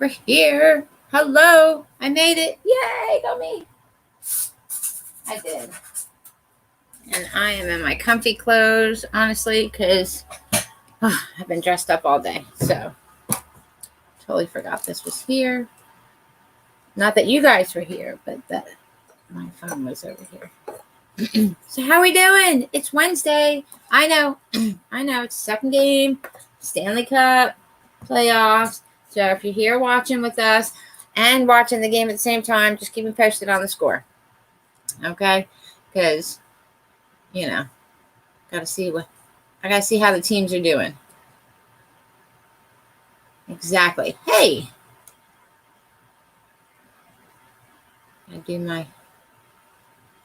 We're here. Hello. I made it. Yay, got me. I did. And I am in my comfy clothes, honestly, because I've been dressed up all day. So, totally forgot this was here. Not that you guys were here, but that my phone was over here. So, how are we doing? It's Wednesday. I know. I know. It's second game. Stanley Cup playoffs. So, if you're here watching with us and watching the game at the same time, just keep me posted on the score. Okay? Because, gotta see how the teams are doing. Exactly. Hey, I do my.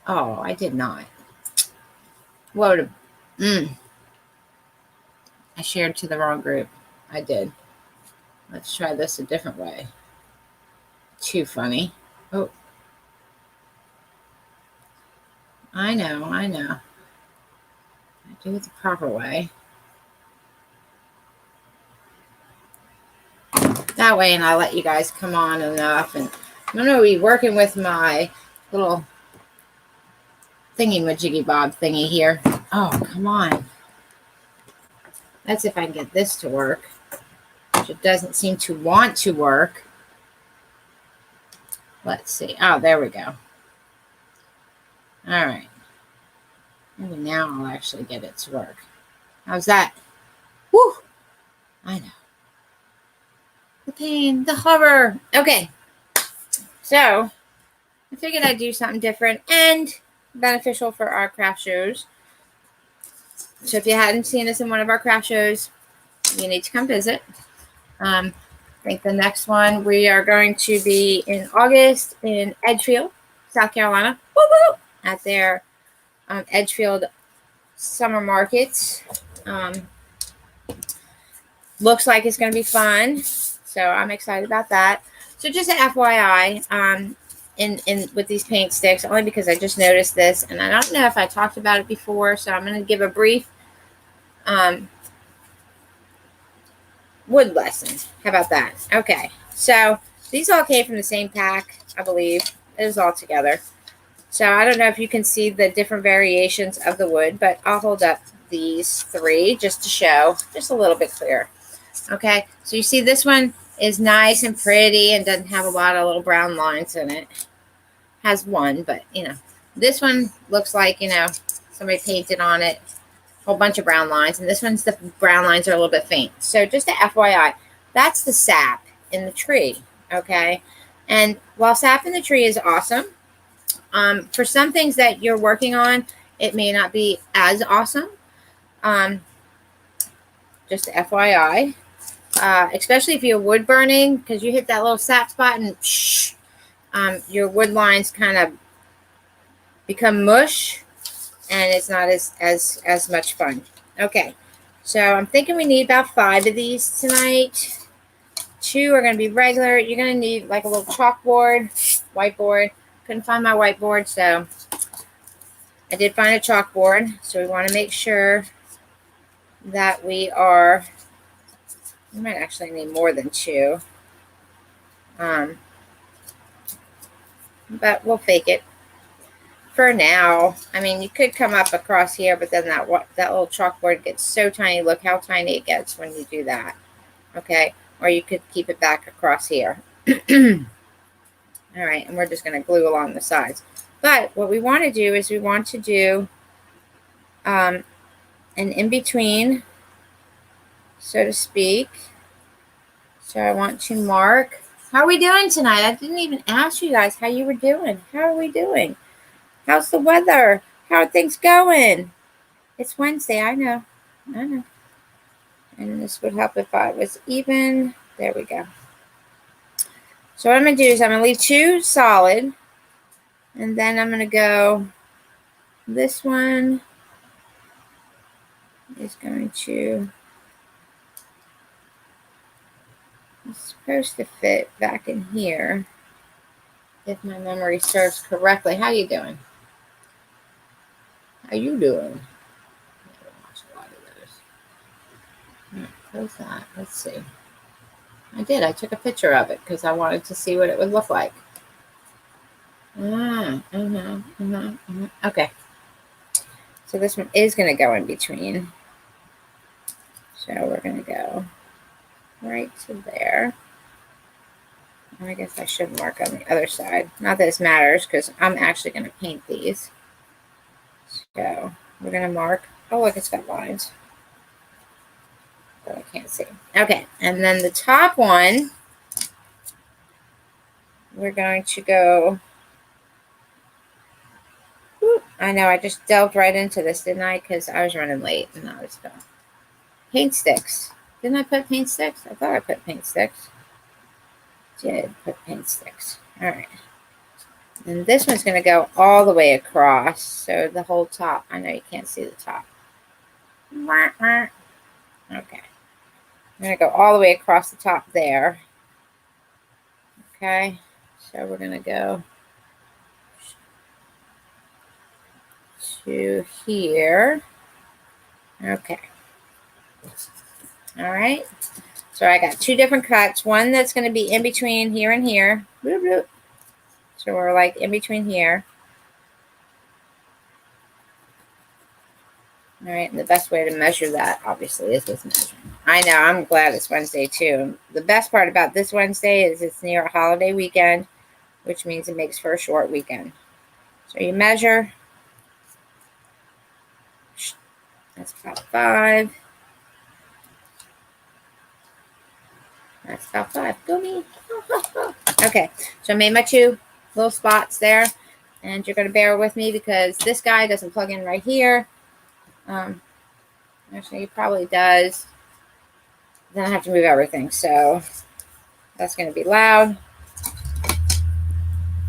Oh, I did not. What? I shared to the wrong group. I did. Let's try this a different way. Too funny. Oh, I know. I do it the proper way. That way, and I let you guys come on enough. And I'm gonna be working with my little thingy-majiggy bob thingy here. Oh, come on. That's if I can get this to work. Which it doesn't seem to want to work. Let's see. Oh, there we go. All right. Maybe now I'll actually get it to work. How's that? Whew. I know. The pain, the horror. Okay. So, I figured I'd do something different and beneficial for our craft shows. So, if you hadn't seen us in one of our craft shows, you need to come visit. I think the next one we are going to be in August in Edgefield, South Carolina. Woo-woo! At their Edgefield summer markets. Looks like it's going to be fun, so I'm excited about that. So just an FYI, in with these paint sticks, only because I just noticed this, and I don't know if I talked about it before, so I'm going to give a brief wood lesson. How about that? Okay, so these all came from the same pack, I believe. It was all together. So I don't know if you can see the different variations of the wood, but I'll hold up these three just to show, just a little bit clearer. Okay, so you see this one is nice and pretty and doesn't have a lot of little brown lines in it. Has one, but, this one looks like, somebody painted on it a whole bunch of brown lines. And this one's the brown lines are a little bit faint. So just a FYI, that's the sap in the tree, okay? And while sap in the tree is awesome, for some things that you're working on, it may not be as awesome. Just FYI. Especially if you're wood burning, because you hit that little sap spot and your wood lines kind of become mush, and it's not as much fun. Okay, so I'm thinking we need about 5 of these tonight. 2 are going to be regular. You're going to need like a little chalkboard, whiteboard. Couldn't find my whiteboard, so I did find a chalkboard. So we want to make sure that we might actually need more than 2. But we'll fake it for now. I mean, you could come up across here, but then that little chalkboard gets so tiny. Look how tiny it gets when you do that. Okay, or you could keep it back across here. All right, and we're just going to glue along the sides. But what we want to do is we want to do an in-between, so to speak. So I want to mark. How are we doing tonight? I didn't even ask you guys how you were doing. How are we doing? How's the weather? How are things going? It's Wednesday. I know. And this would help if I was even. There we go. So what I'm going to do is I'm going to leave 2 solid. And then I'm going to go. This one is going to. It's supposed to fit back in here, if my memory serves correctly. How you doing? How you doing? I watch a lot of those. Close that. Let's see. I did. I took a picture of it because I wanted to see what it would look like. Okay. So this one is going to go in between. So we're going to go right to there. I guess I should mark on the other side. Not that this matters because I'm actually going to paint these. So we're going to mark. Oh, look, it's got lines. But I can't see. Okay. And then the top one, we're going to go. Whoop, I know I just delved right into this, didn't I? Because I was running late and I was done. Paint sticks. Didn't I put paint sticks? I thought I put paint sticks. Did put paint sticks. All right. And this one's going to go all the way across. So the whole top. I know you can't see the top. Okay. I'm going to go all the way across the top there. Okay. So we're going to go to here. Okay. All right. So I got two different cuts. One that's going to be in between here and here. Bloop, bloop. So we're like in between here. All right, and the best way to measure that, obviously, is with measuring. I know, I'm glad it's Wednesday, too. The best part about this Wednesday is it's near a holiday weekend, which means it makes for a short weekend. So you measure. That's about 5. That's about 5. Go me. Okay, so I made my 2 little spots there. And you're going to bear with me because this guy doesn't plug in right here. Actually, he probably does. Then I have to move everything. So that's going to be loud.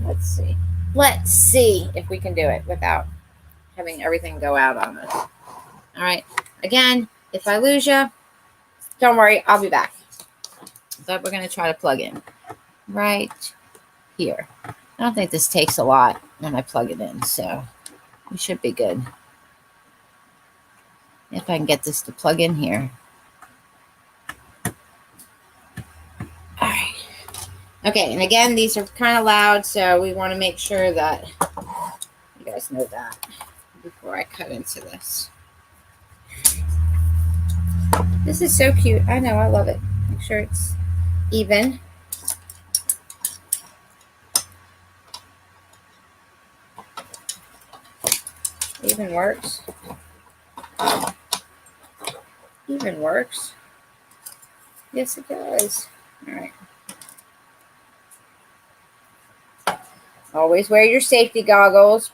Let's see. Let's see if we can do it without having everything go out on us. All right. Again, if I lose you, don't worry. I'll be back. But we're going to try to plug in right here. I don't think this takes a lot when I plug it in, so we should be good. If I can get this to plug in here. All right. Okay, and again, these are kind of loud, so we want to make sure that you guys know that before I cut into this. This is so cute. I know, I love it. Make sure it's even. Even works. Even works. Yes, it does. All right. Always wear your safety goggles.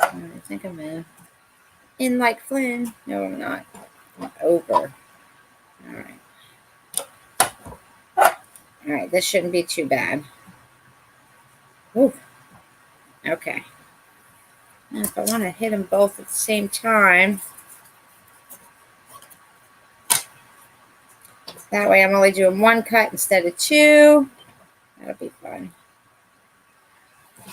I think I'm in like Flynn. No, I'm not. I'm over. All right. All right. This shouldn't be too bad. Ooh. Okay. Now, if I want to hit them both at the same time, that way I'm only doing 1 cut instead of 2. That'll be fun.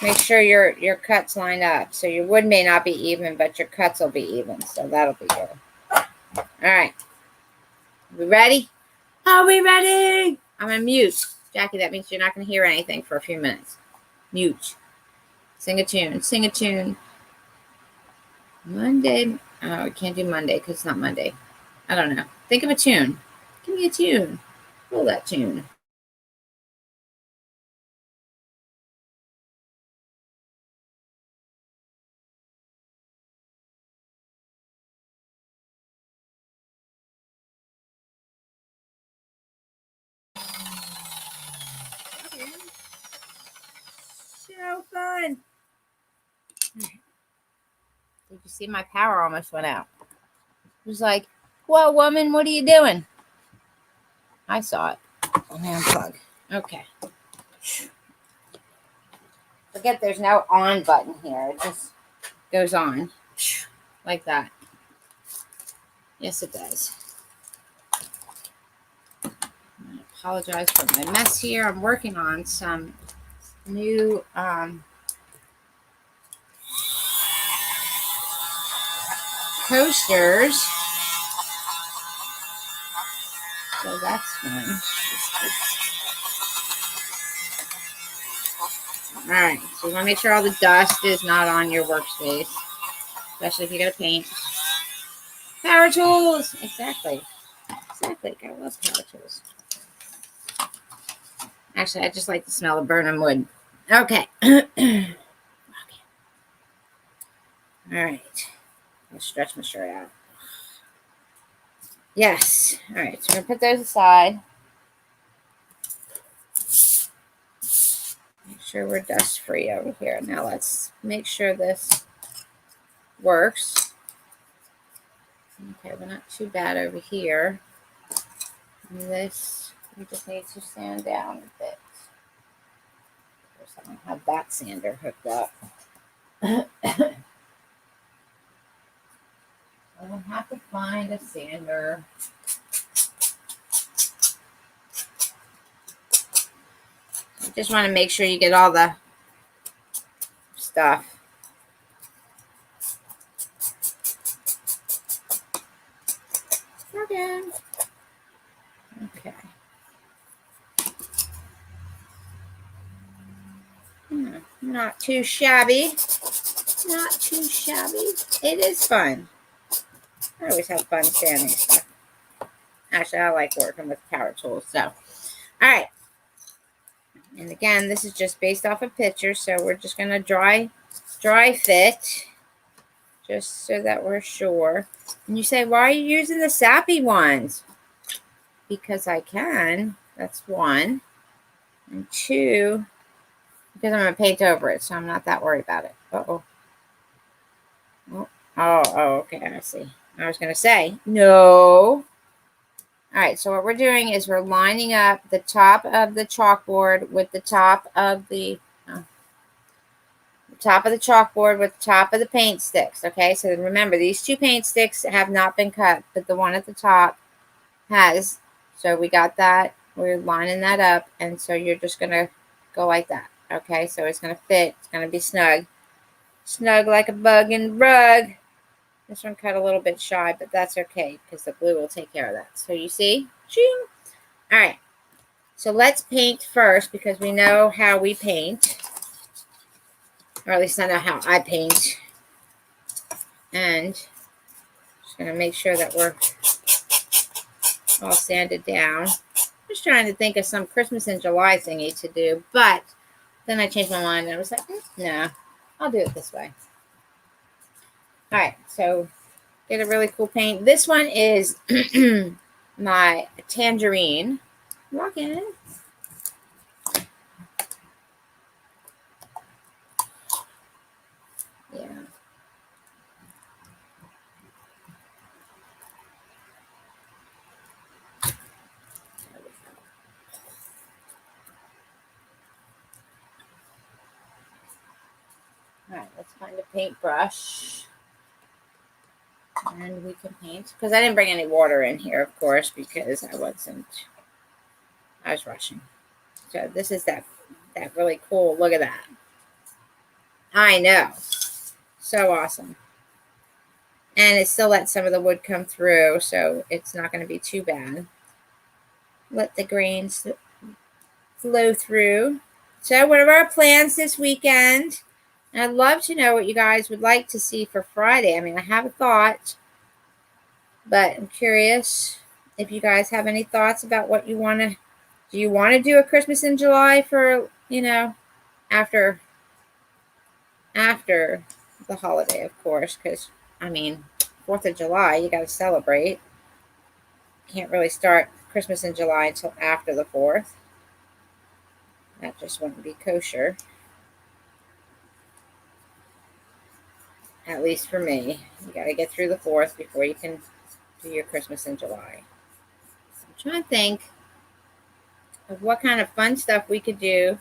Make sure your cuts line up. So your wood may not be even, but your cuts will be even. So that'll be good. All right. We ready? Are we ready? I'm going to mute. Jackie, that means you're not going to hear anything for a few minutes. Mute. Sing a tune. Sing a tune. Monday. Oh, we can't do Monday because it's not Monday. I don't know. Think of a tune. Give me a tune. Pull that tune. So fun. Did you see my power almost went out? It was like, whoa, woman, what are you doing? I saw it. Let me unplug. Okay. Forget there's no on button here. It just goes on like that. Yes, it does. I apologize for my mess here. I'm working on some new coasters. So that's fun. Alright, so you want to make sure all the dust is not on your workspace. Especially if you're going to paint. Power tools! Exactly. Exactly. I love power tools. Actually, I just like the smell of burning wood. Okay. Alright. I'll stretch my shirt out. Yes. Alright, so we're going to put those aside. Make sure we're dust free over here. Now let's make sure this works. Okay, we're not too bad over here. And this, we just need to sand down a bit. Of course, I don't have that sander hooked up. I'll have to find a sander. You just want to make sure you get all the stuff. Okay. Okay. Not too shabby. Not too shabby. It is fun. I always have fun sanding stuff. Actually, I like working with power tools. So, all right. And again, this is just based off a picture, so we're just going to dry fit, just so that we're sure. And you say, why are you using the sappy ones? Because I can. That's one. And two, because I'm going to paint over it, so I'm not that worried about it. Uh-oh. Oh, okay, I see. I was going to say, no. All right, so what we're doing is we're lining up the top of the chalkboard with the top of the chalkboard with the top of the paint sticks. Okay, so remember, these two paint sticks have not been cut, but the one at the top has. So we got that. We're lining that up, and so you're just going to go like that. Okay, so it's going to fit. It's going to be snug. Snug like a bug in the rug. This one cut a little bit shy, but that's okay because the glue will take care of that. So you see? Ching! All right. So let's paint first because we know how we paint. Or at least I know how I paint. And just going to make sure that we're all sanded down. Just trying to think of some Christmas in July thingy to do. But then I changed my mind and I was like, no, I'll do it this way. All right. So get a really cool paint. This one is my tangerine. Walk in. Yeah. All right, let's find a paintbrush. And we can paint. Because I didn't bring any water in here, of course, because I was rushing. So this is that really cool. Look at that. I know. So awesome. And it still lets some of the wood come through, so it's not going to be too bad. Let the grains flow through. So what are our plans this weekend? And I'd love to know what you guys would like to see for Friday. I mean, I have a thought, but I'm curious if you guys have any thoughts about what you want to. Do you want to do a Christmas in July for, after the holiday, of course, because, I mean, 4th of July, you got to celebrate. Can't really start Christmas in July until after the 4th. That just wouldn't be kosher. At least for me. You got to get through the 4th before you can do your Christmas in July. I'm trying to think of what kind of fun stuff we could do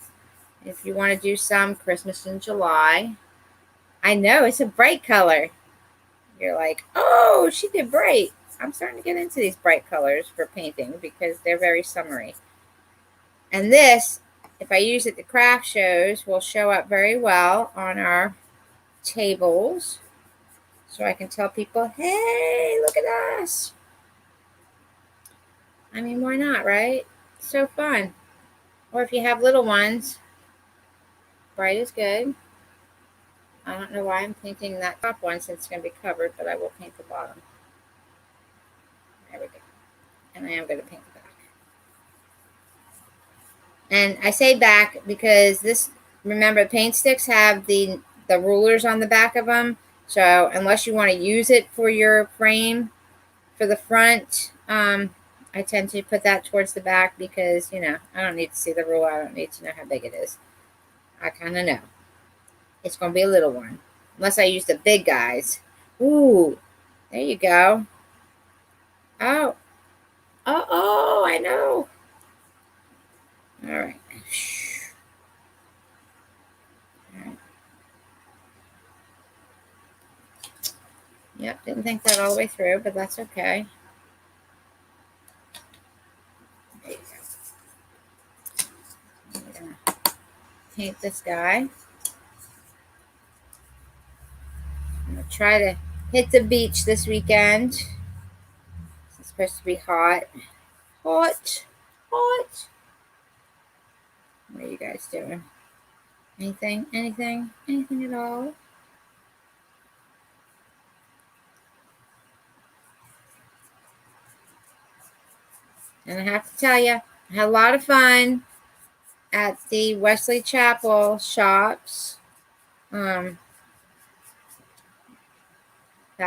if you want to do some Christmas in July. I know, it's a bright color. You're like, oh, she did bright. I'm starting to get into these bright colors for painting because they're very summery. And this if I use it, the craft shows will show up very well on our tables. So I can tell people, hey, look at us. I mean, why not, right? So fun. Or if you have little ones, bright is good. I don't know why I'm painting that top one since it's going to be covered, but I will paint the bottom. There we go. And I am going to paint the back. And I say back because this, remember, paint sticks have the rulers on the back of them. So unless you want to use it for your frame for the front, I tend to put that towards the back because, you know, I don't need to see the ruler. I don't need to know how big it is. I kind of know. It's going to be a little one. Unless I use the big guys. Ooh, there you go. Oh, oh, I know. All right. All right. Yep, didn't think that all the way through, but that's okay. There you go. I'm going to paint this guy. I'm going to try to hit the beach this weekend. It's supposed to be hot. Hot. Hot. What are you guys doing? Anything? Anything? Anything at all? And I have to tell you, I had a lot of fun at the Wesley Chapel shops. That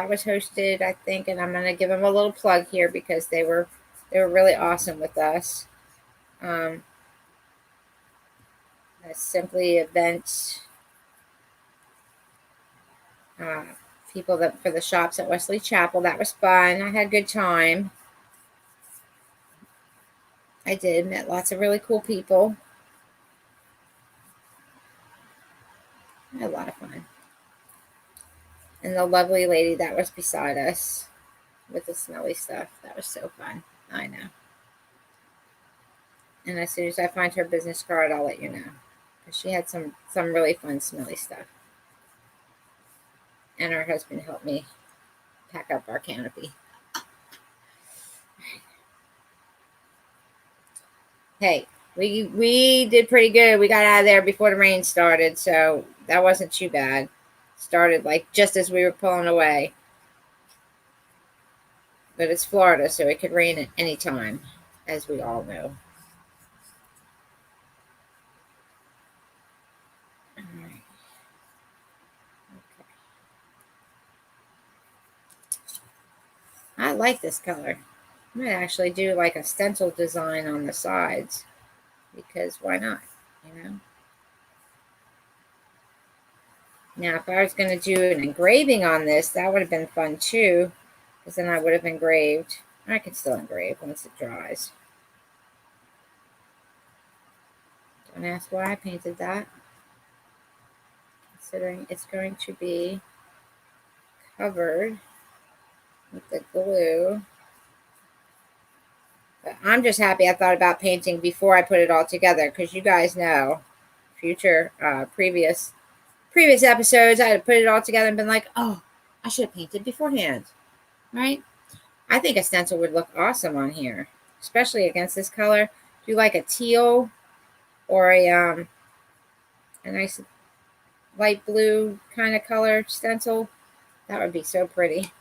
was hosted, I think, and I'm going to give them a little plug here because they were really awesome with us. That's simply events. People that for the shops at Wesley Chapel. That was fun. I had a good time. I did. Met lots of really cool people. I had a lot of fun. And the lovely lady that was beside us with the smelly stuff. That was so fun. I know. And as soon as I find her business card, I'll let you know. Because she had some really fun smelly stuff. And her husband helped me pack up our canopy. Hey, we did pretty good. We got out of there before the rain started, so that wasn't too bad. Started like just as we were pulling away. But it's Florida, so it could rain at any time, as we all know. All right. Okay. I like this color. I might actually do like a stencil design on the sides because why not, you know? Now, if I was going to do an engraving on this, that would have been fun too, because then I would have engraved. I can still engrave once it dries. Don't ask why I painted that, considering it's going to be covered with the glue. But I'm just happy I thought about painting before I put it all together, because you guys know, previous episodes, I had put it all together and been like, oh, I should have painted beforehand, right? I think a stencil would look awesome on here, especially against this color. Do like a teal or a nice light blue kind of color stencil. That would be so pretty.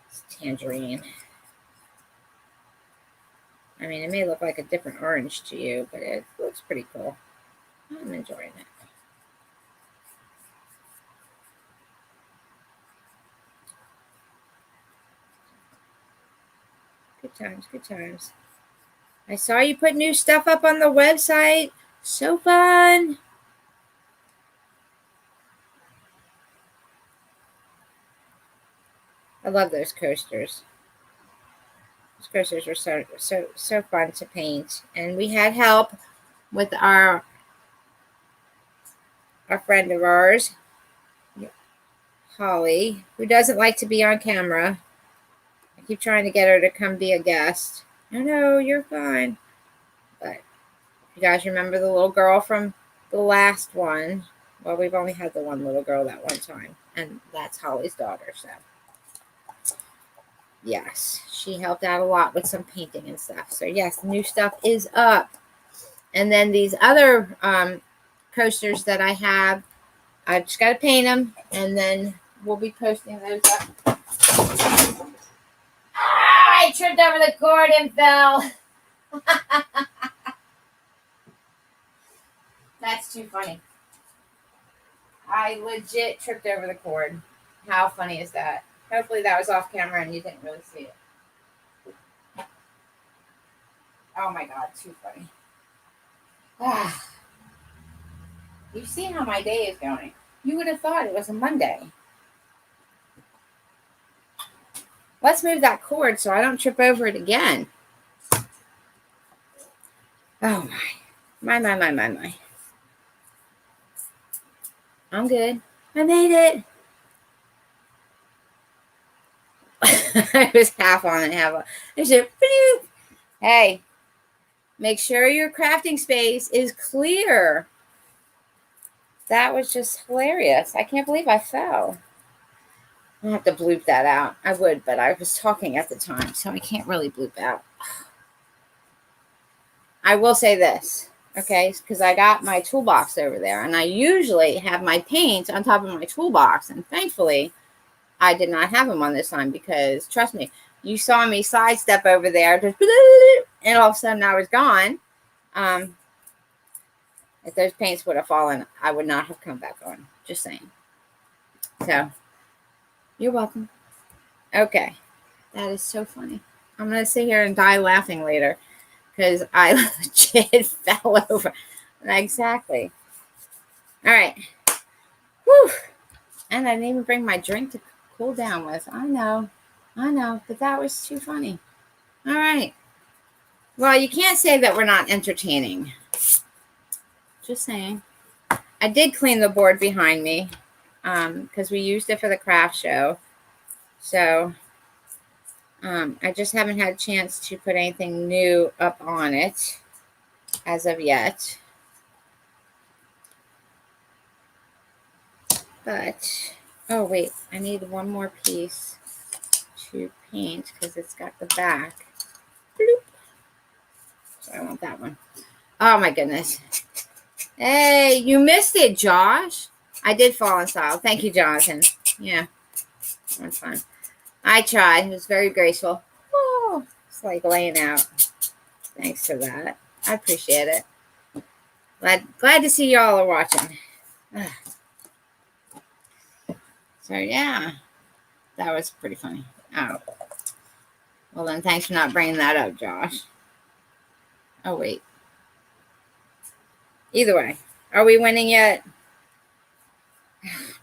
It's tangerine. I mean, it may look like a different orange to you, but it looks pretty cool. I'm enjoying it. Good times, good times. I saw you put new stuff up on the website. So fun. I love those coasters. Those coasters were so fun to paint. And we had help with our friend of ours, Holly, who doesn't like to be on camera. I keep trying to get her to come be a guest. No, you're fine. But You guys remember the little girl from the last one? Well, we've only had the one little girl that one time, and that's Holly's daughter, so. Yes, she helped out a lot with some painting and stuff. So, yes, new stuff is up. And then these other coasters that I have, I just got to paint them, and then we'll be posting those up. I tripped over the cord and fell. That's too funny. I legit tripped over the cord. How funny is that? Hopefully that was off camera and you didn't really see it. Oh my God, too funny. You see how my day is going. You would have thought it was a Monday. Let's move that cord so I don't trip over it again. Oh my. My. I'm good. I made it. I was half on and half off. I said, hey, make sure your crafting space is clear. That was just hilarious. I can't believe I fell. I'll have to bloop that out. I would, but I was talking at the time, so I can't really bloop out. I will say this, okay, because I got my toolbox over there, and I usually have my paints on top of my toolbox, and thankfully, I did not have them on this time because, trust me, you saw me sidestep over there, just, and all of a sudden I was gone. If those paints would have fallen, I would not have come back on. Just saying. So, you're welcome. Okay. That is so funny. I'm going to sit here and die laughing later because I legit fell over. Exactly. All right. Whew. And I didn't even bring my drink to cool down with. I know. But that was too funny. All right. Well, you can't say that we're not entertaining. Just saying. I did clean the board behind me because we used it for the craft show. So I just haven't had a chance to put anything new up on it as of yet. But, oh wait, I need one more piece to paint because it's got the back. Bloop. So I want that one. Oh my goodness. Hey, you missed it, Josh. I did fall in style. Thank you, Jonathan. Yeah, that's fine. I tried. It was very graceful. Oh, it's like laying out. Thanks for that. I appreciate it. Glad to see y'all are watching. So, yeah. That was pretty funny. Oh. Well, then thanks for not bringing that up, Josh. Oh, wait. Either way. Are we winning yet?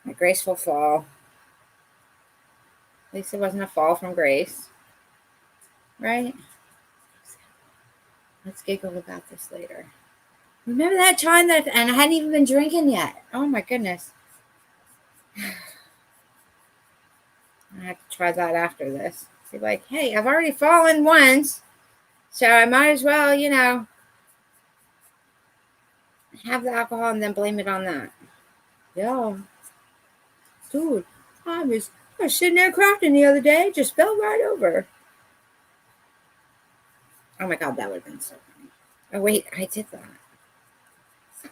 My graceful fall. At least it wasn't a fall from grace. Right? Let's giggle about this later. Remember that time and I hadn't even been drinking yet. Oh my goodness. I have to try that after this. Be like, hey, I've already fallen once, so I might as well, have the alcohol and then blame it on that. Yeah. Dude, I was sitting there crafting the other day, just fell right over. Oh my God, that would have been so funny. Oh wait, I did that.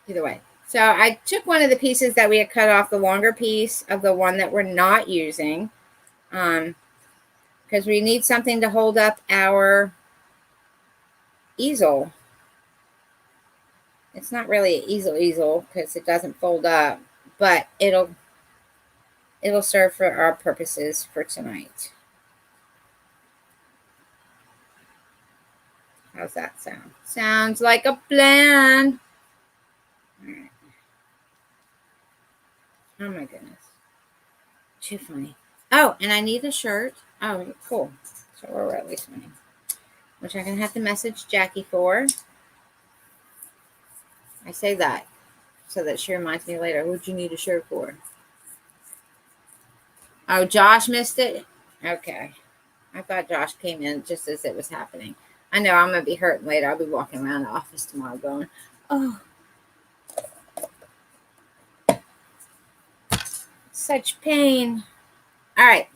Either way. So I took one of the pieces that we had cut off, the longer piece of the one that we're not using, because we need something to hold up our easel. It's not really an easel because it doesn't fold up, but it'll serve for our purposes for tonight. How's that sound? Sounds like a plan. All right. Oh my goodness. Too funny. Oh, and I need a shirt. Oh, cool. So we're at least winning. Which I'm going to have to message Jackie for. I say that so that she reminds me later. What'd you need a shirt for? Oh, Josh missed it? Okay. I thought Josh came in just as it was happening. I know I'm going to be hurting later. I'll be walking around the office tomorrow going, oh, such pain. All right.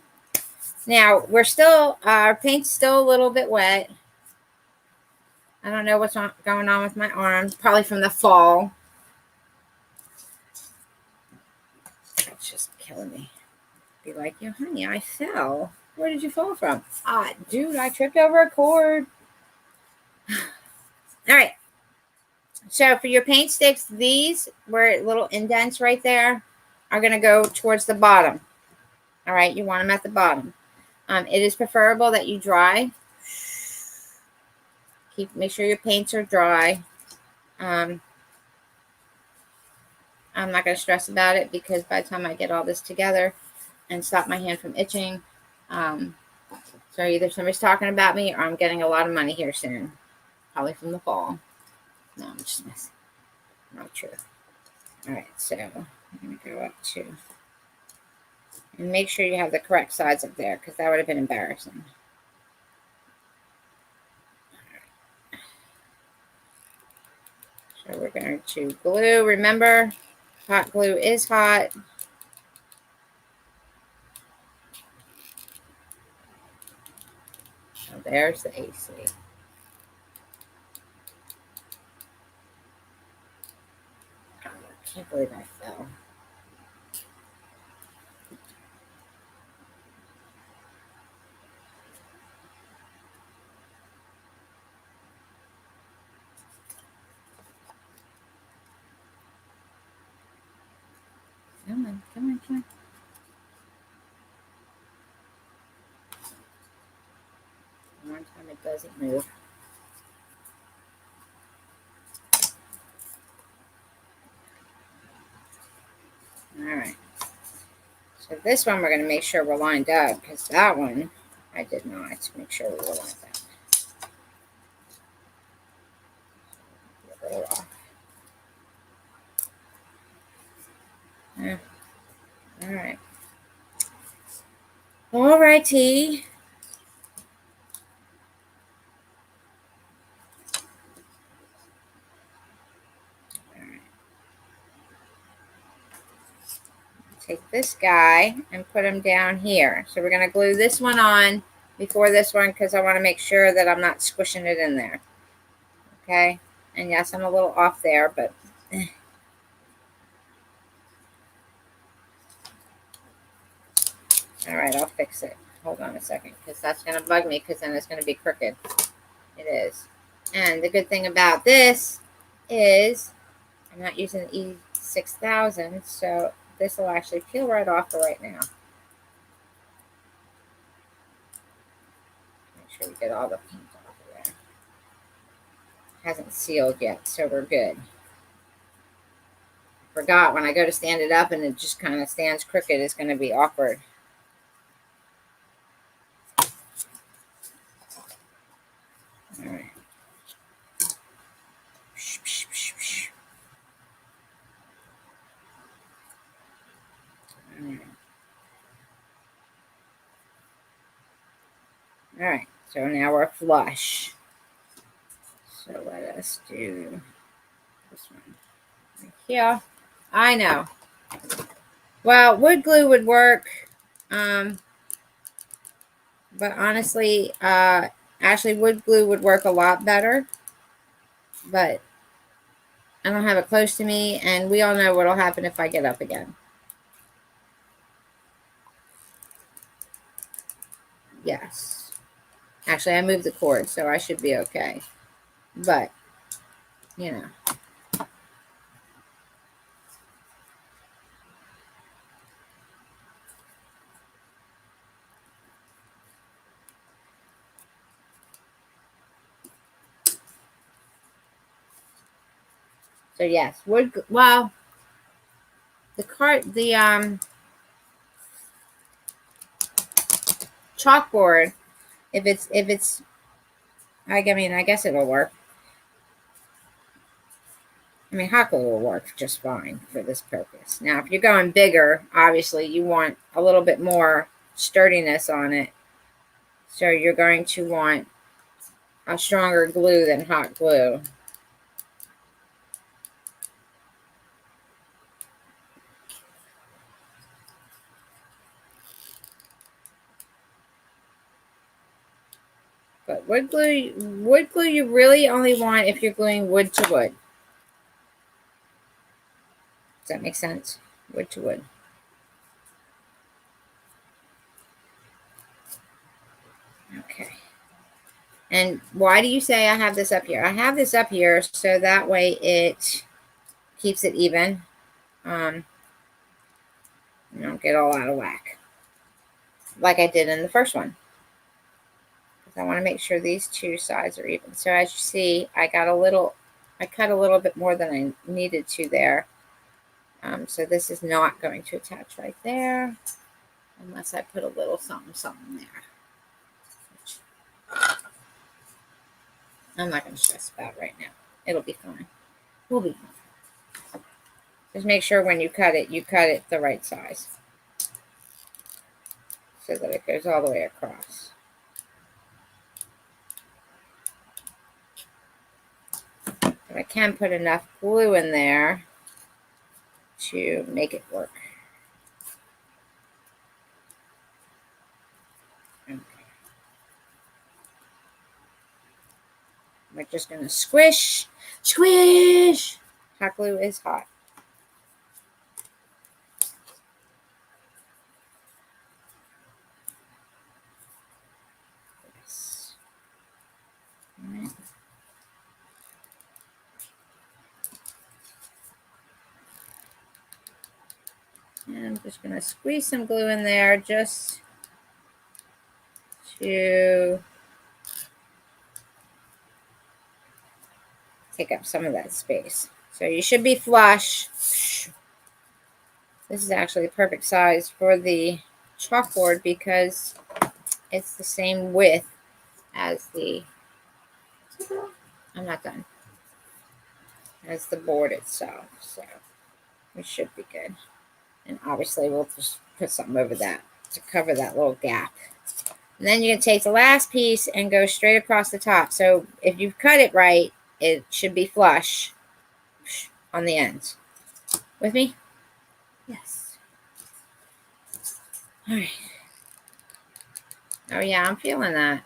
Now, our paint's still a little bit wet. I don't know what's going on with my arms. Probably from the fall. That's just killing me. Be like, yo, honey, I fell. Where did you fall from? Ah, dude, I tripped over a cord. All right. So for your paint sticks, these where little indents right there are going to go towards the bottom. All right. You want them at the bottom. It is preferable that you dry. Make sure your paints are dry. I'm not going to stress about it because by the time I get all this together and stop my hand from itching, so either somebody's talking about me or I'm getting a lot of money here soon. Probably from the fall. No, I'm just messing. Not true. All right, so I'm going to go up to, and make sure you have the correct sides up there because that would have been embarrassing. So we're going to glue. Remember, hot glue is hot. So there's the AC. I can't believe I fell. Come on, come on, come on. One time it doesn't move. All right. So this one we're going to make sure we're lined up because that one I did not make sure we were lined up. A little off. Yeah. All right. All righty. Take this guy and put him down here. So we're going to glue this one on before this one because I want to make sure that I'm not squishing it in there. Okay. And yes, I'm a little off there, but all right, I'll fix it. Hold on a second because that's going to bug me because then it's going to be crooked. It is. And the good thing about this is I'm not using the E6000, so this will actually peel right off for right now. Make sure we get all the paint off of there. Hasn't sealed yet, so we're good. Forgot when I go to stand it up and it just kind of stands crooked, it's going to be awkward. All right. All right, so now we're flush. So let us do this one right here. I know. Well, wood glue would work. But honestly, actually wood glue would work a lot better. But I don't have it close to me, and we all know what'll happen if I get up again. Yes. Actually, I moved the cord, so I should be okay. But, you know. So yes, wood. Well, the chalkboard. If it's, I mean, I guess it'll work. I mean, hot glue will work just fine for this purpose. Now, if you're going bigger, obviously you want a little bit more sturdiness on it. So you're going to want a stronger glue than hot glue. But wood glue you really only want if you're gluing wood to wood. Does that make sense? Wood to wood. Okay. And why do you say I have this up here? I have this up here so that way it keeps it even. You don't get all out of whack. Like I did in the first one. I want to make sure these two sides are even. So as you see, I cut a little bit more than I needed to there. So this is not going to attach right there unless I put a little something there. Which I'm not going to stress about right now. It'll be fine. We'll be fine. Just make sure when you cut it the right size so that it goes all the way across. But I can put enough glue in there to make it work. Okay. We're just going to squish. Hot glue is hot. Yes. All right. And I'm just going to squeeze some glue in there just to take up some of that space. So you should be flush. This is actually the perfect size for the chalkboard because it's the same width as the, I'm not done, as the board itself. So we should be good. And obviously we'll just put something over that to cover that little gap. And then you can take the last piece and go straight across the top. So if you cut it right, it should be flush on the ends. With me? Yes. All right. Oh yeah, I'm feeling that.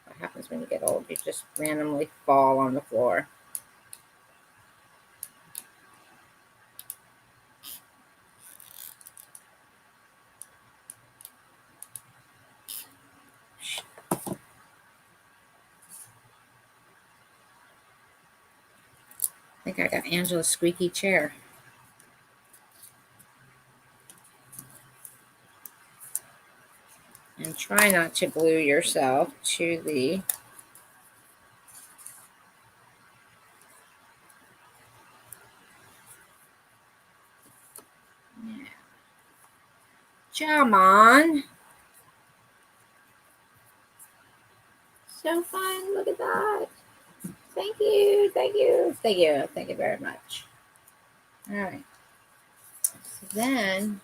What happens when you get old? You just randomly fall on the floor. I think I got Angela's squeaky chair. And try not to glue yourself to the come on. So fun. Look at that. Thank you. Thank you. Thank you. Thank you very much. All right. So then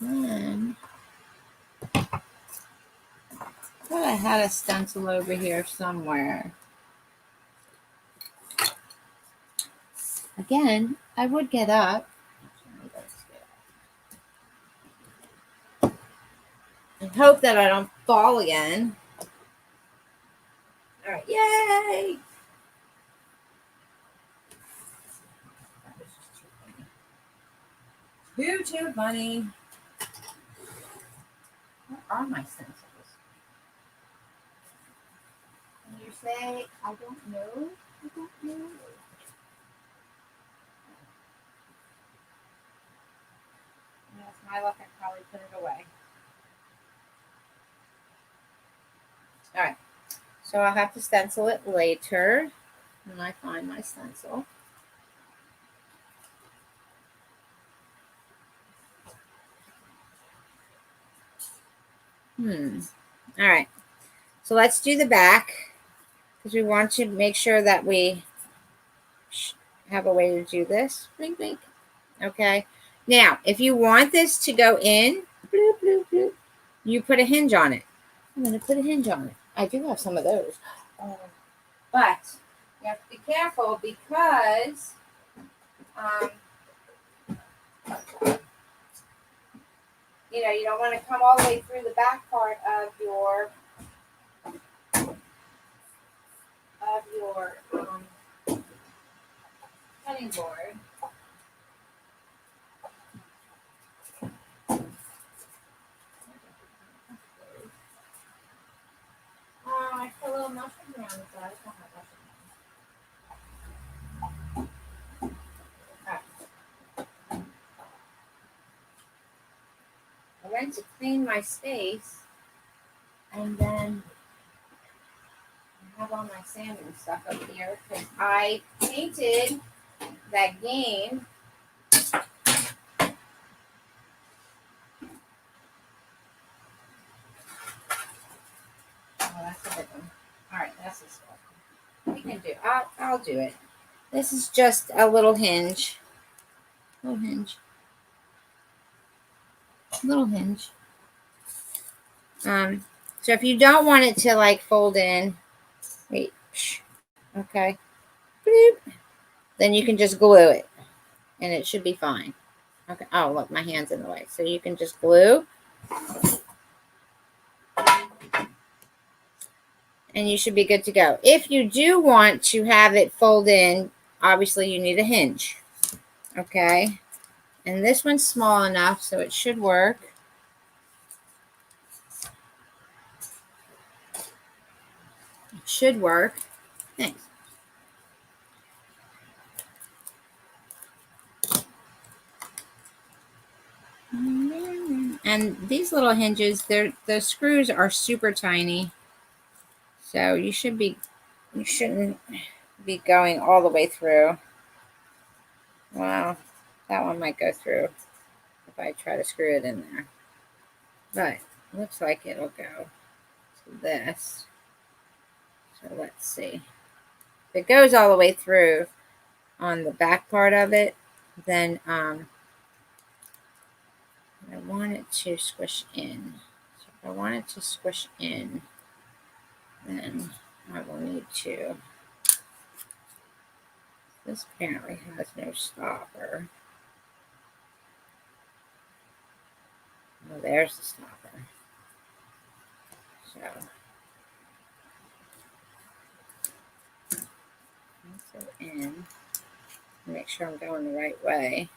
I thought I had a stencil over here somewhere. Again, I would get up and hope that I don't fall again. All right, yay! That was just too funny. Too funny. What are my stencils? And you say, I don't know? I don't know. That's my luck. I probably put it away. All right. So I'll have to stencil it later when I find my stencil. All right. So let's do the back because we want to make sure that we have a way to do this. Blink, blink. Okay. Now, if you want this to go in, bloop, bloop, bloop, you put a hinge on it. I'm going to put a hinge on it. I do have some of those. But you have to be careful because you know, you don't want to come all the way through the back part of your cutting board. Oh, I put a little mushroom around the side. I don't have mushroom. I went to clean my space, and then I have all my sanding stuff up here because I painted that game. Oh, that's a big one. All right, that's this one. We can do. I'll do it. This is just a little hinge. Little hinge. Little hinge. So if you don't want it to like fold in, wait, okay, bloop, then you can just glue it, and it should be fine. Okay. Oh, look, my hand's in the way. So you can just glue, and you should be good to go. If you do want to have it fold in, obviously you need a hinge. Okay. And this one's small enough, so it should work. It should work. Thanks. And these little hinges, the screws are super tiny. So you shouldn't be going all the way through. Wow, that one might go through if I try to screw it in there. But it looks like it'll go to this. So let's see. If it goes all the way through on the back part of it, then I want it to squish in. So if I want it to squish in, then I will need to. This apparently has no stopper. Oh, there's the stopper. So let's go in. Make sure I'm going the right way.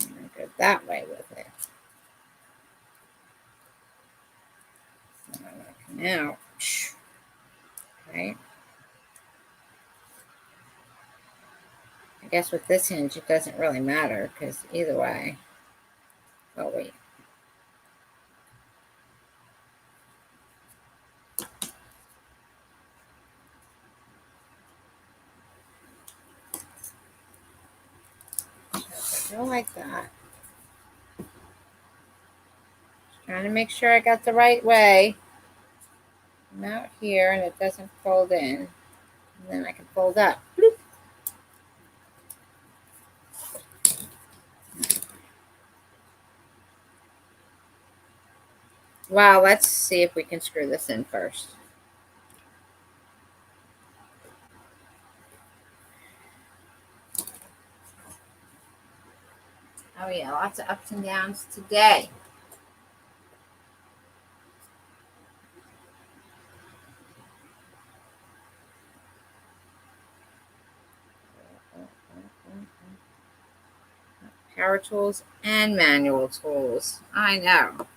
I'm going to go that way with it. And I'm going to come out. Okay. I guess with this hinge, it doesn't really matter because either way. Oh, wait. So go like that. Just trying to make sure I got the right way. I'm out here and it doesn't fold in. And then I can fold up. Bloop. Well, let's see if we can screw this in first. Oh yeah, lots of ups and downs today. Power tools and manual tools. I know.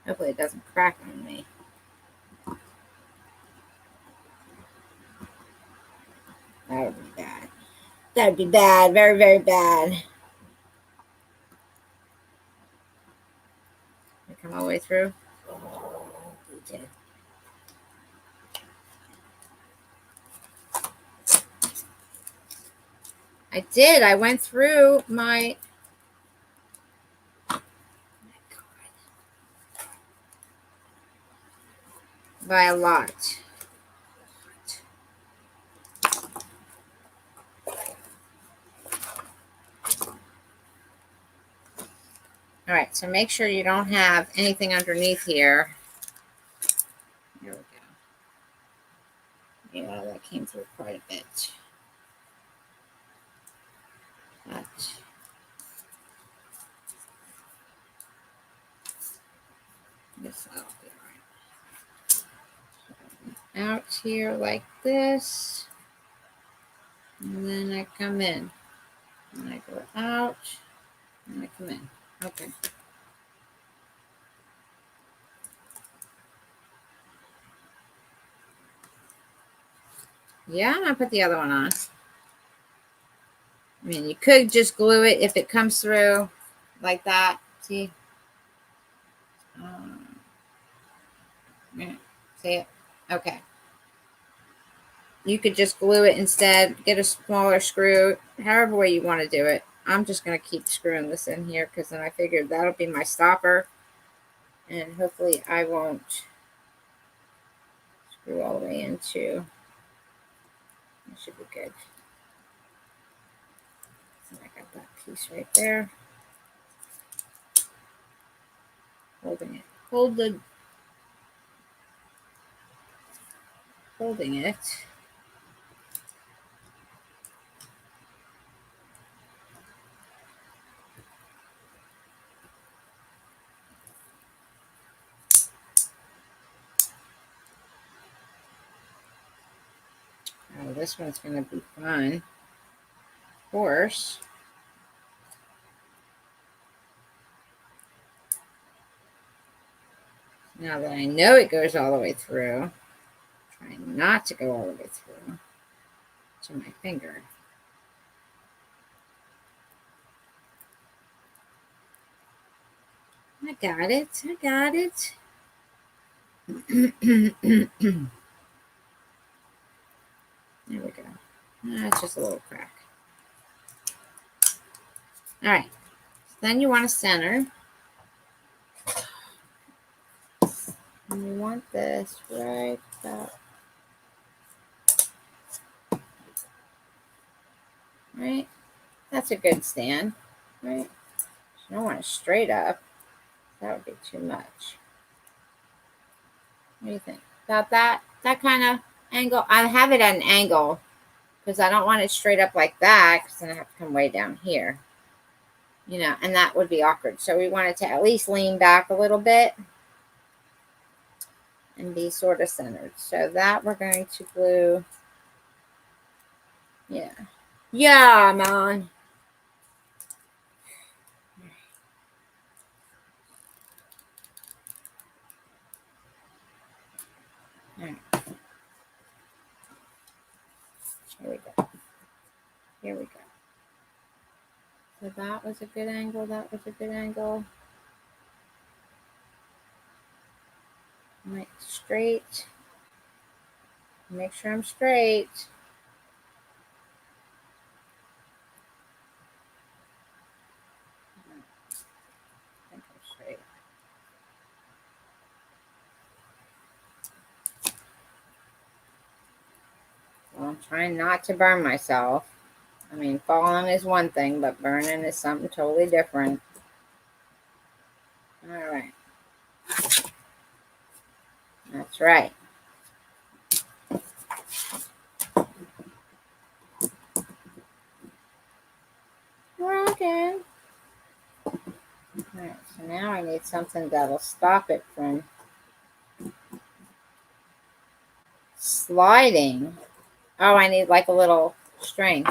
Hopefully it doesn't crack on me. That would be bad. That would be bad. Very, very bad. I come all the way through. I did. I went through my by a lot. All right, so make sure you don't have anything underneath here. There we go. Yeah, that came through quite a bit. But this will be all right. Out here like this. And then I come in. And I go out. And I come in. Okay. Yeah, I'm going to put the other one on. I mean, you could just glue it if it comes through like that. See? Yeah. See it? Okay. You could just glue it instead. Get a smaller screw. However way you want to do it. I'm just going to keep screwing this in here because then I figured that'll be my stopper. And hopefully I won't screw all the way into. It should be good. And I got that piece right there. Holding it. Holding it. Oh, this one's going to be fun. Of course. Now that I know it goes all the way through, try not to go all the way through to my finger. I got it. I got it. There we go. That's just a little crack. All right. So then you want to center. And you want this right about. Right? That's a good stand. Right? You don't want it straight up. That would be too much. What do you think about that? That kind of angle. I have it at an angle because I don't want it straight up like that because then I have to come way down here. You know, and that would be awkward. So we want it to at least lean back a little bit and be sort of centered. So that we're going to glue. Yeah. Yeah, man. All right. Here we go. Here we go. So that was a good angle. That was a good angle. Right, straight. Make sure I'm straight. I think I'm straight. Well, I'm trying not to burn myself. I mean, falling is one thing, but burning is something totally different. All right. That's right. Okay. All right, so now I need something that'll stop it from sliding. Oh, I need like a little string.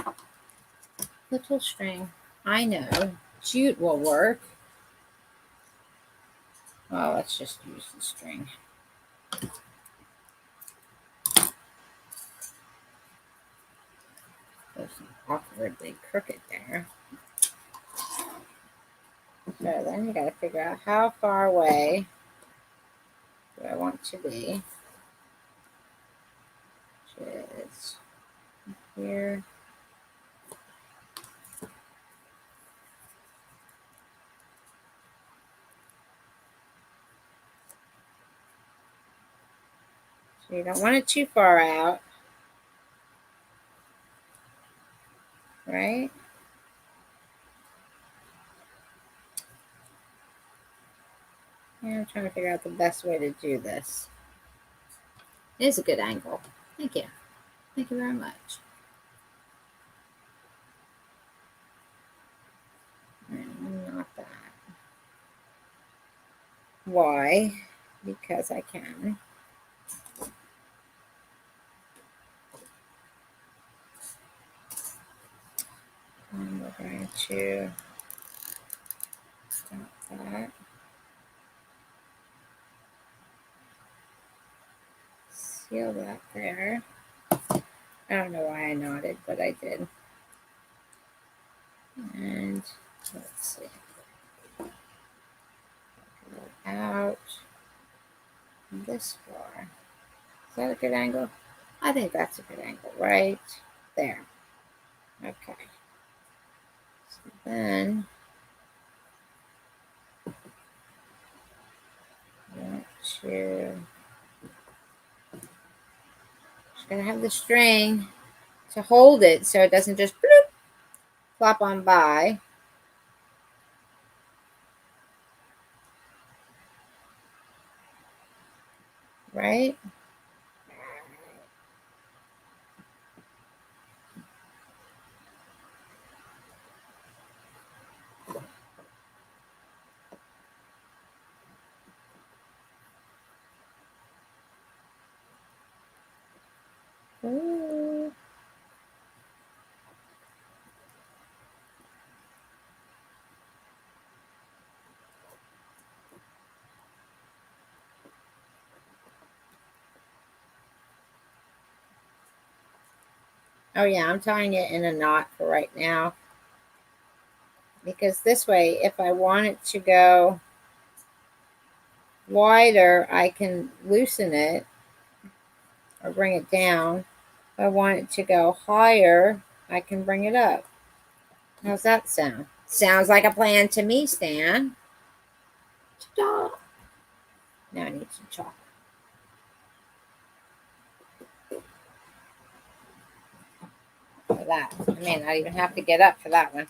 Little string. I know. Jute will work. Well, let's just use the string. There's awkwardly crooked there. So then you got to figure out how far away do I want to be. Which is here. So you don't want it too far out, right? Yeah, I'm trying to figure out the best way to do this. It is a good angle. Thank you. Thank you very much. Not that. Why? Because I can. And we're going to stop that. Seal that there. I don't know why I nodded, but I did. And let's see. Out this far. Is that a good angle? I think that's a good angle, right there. Okay. So then I want to just gonna have the string to hold it so it doesn't just bloop, flop on by. Right? Ooh. Oh yeah, I'm tying it in a knot for right now. Because this way, if I want it to go wider, I can loosen it or bring it down. If I want it to go higher, I can bring it up. How's that sound? Sounds like a plan to me, Stan. Ta-da! Now I need some chalk. For that. I may not even have to get up for that one.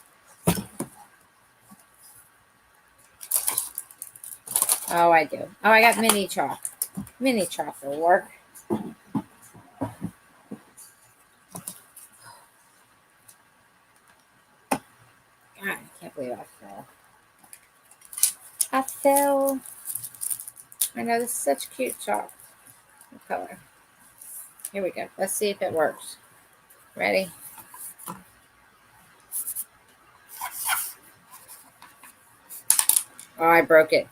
Oh, I do. Oh, I got mini chalk. Mini chalk will work. God, I can't believe I fell. I fell. I know this is such cute chalk. What color? Here we go. Let's see if it works. Ready? Oh, I broke it.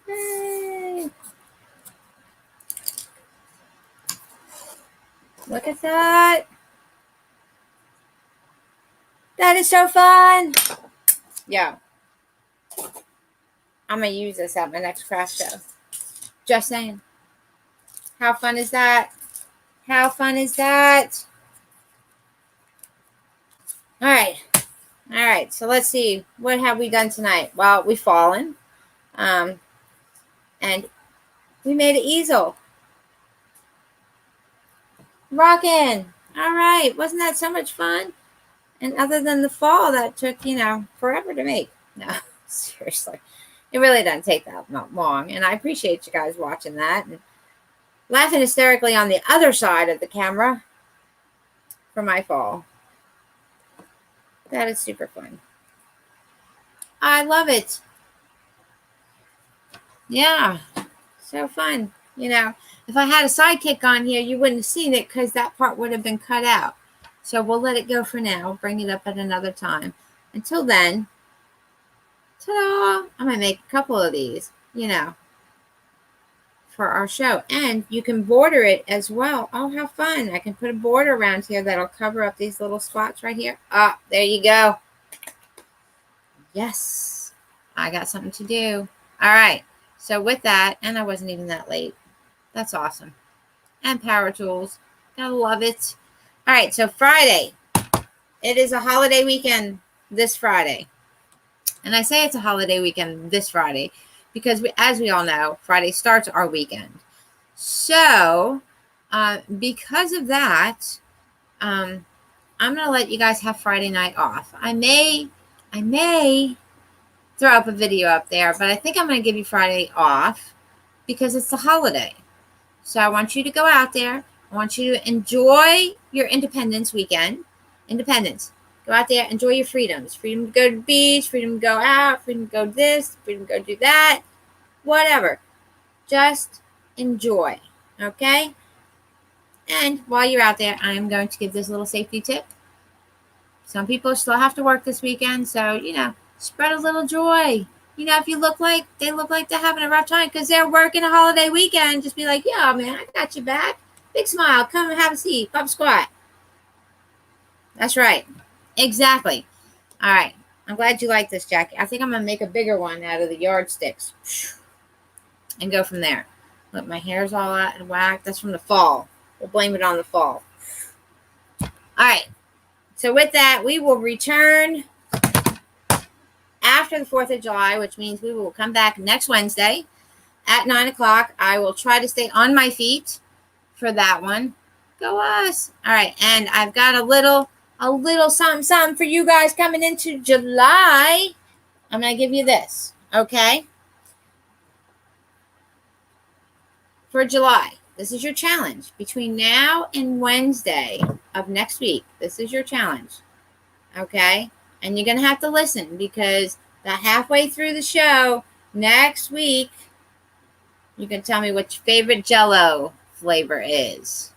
Yay! Look at that. That is so fun. Yeah. I'm going to use this at my next craft show. Just saying. How fun is that? How fun is that? All right. All right. So let's see. What have we done tonight? Well, we've fallen. And we made an easel. Rockin'. All right. Wasn't that so much fun? And other than the fall, that took, forever to make. No, seriously. It really doesn't take that long. And I appreciate you guys watching that and laughing hysterically on the other side of the camera for my fall. That is super fun. I love it. Yeah, so fun. If I had a sidekick on here, you wouldn't have seen it because that part would have been cut out. So we'll let it go for now. Bring it up at another time. Until then, ta-da! I'm going to make a couple of these, for our show. And you can border it as well. Oh, how fun. I can put a border around here that'll cover up these little spots right here. Ah, there you go. Yes, I got something to do. All right. So with that, and I wasn't even that late. That's awesome. and power tools. Gotta love it. All right, so Friday. It is a holiday weekend this Friday. And I say it's a holiday weekend this Friday because, as we all know, Friday starts our weekend. So, because of that, I'm going to let you guys have Friday night off. I may throw up a video up there, but I think I'm going to give you Friday off because it's the holiday. So I want you to go out there. I want you to enjoy your Independence weekend. Independence. Go out there, enjoy your freedoms. Freedom to go to the beach, freedom to go out, freedom to go to this, freedom to go do that, whatever. Just enjoy, okay? And while you're out there, I am going to give this little safety tip. Some people still have to work this weekend, so, spread a little joy. If you look like they're having a rough time because they're working a holiday weekend, just be like, yeah, man, I got your back. Big smile. Come and have a seat. Pop squat. That's right. Exactly. All right. I'm glad you like this, Jackie. I think I'm going to make a bigger one out of the yardsticks and go from there. Look, my hair's all out of whack. That's from the fall. We'll blame it on the fall. All right. So with that, we will return after the 4th of July, which means we will come back next Wednesday at 9 o'clock. I will try to stay on my feet for that one. Go us. All right. And I've got a little something for you guys coming into July. I'm going to give you this, okay? For July, this is your challenge. Between now and Wednesday of next week, this is your challenge, okay? And you're going to have to listen because about halfway through the show next week, you can tell me what your favorite Jell-O flavor is.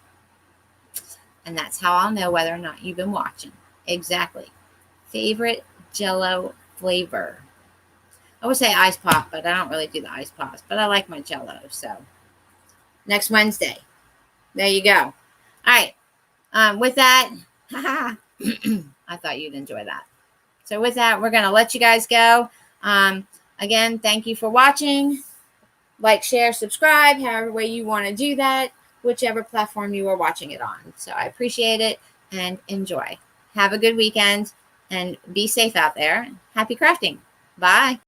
And that's how I'll know whether or not you've been watching. Exactly. Favorite Jell-O flavor. I would say ice pop, but I don't really do the ice pops. But I like my Jell-O. So, next Wednesday. There you go. All right. With that, I thought you'd enjoy that. So, with that, we're going to let you guys go. Again, thank you for watching. Like, share, subscribe, however way you want to do that. Whichever platform you are watching it on. So I appreciate it and enjoy. Have a good weekend and be safe out there. Happy crafting. Bye.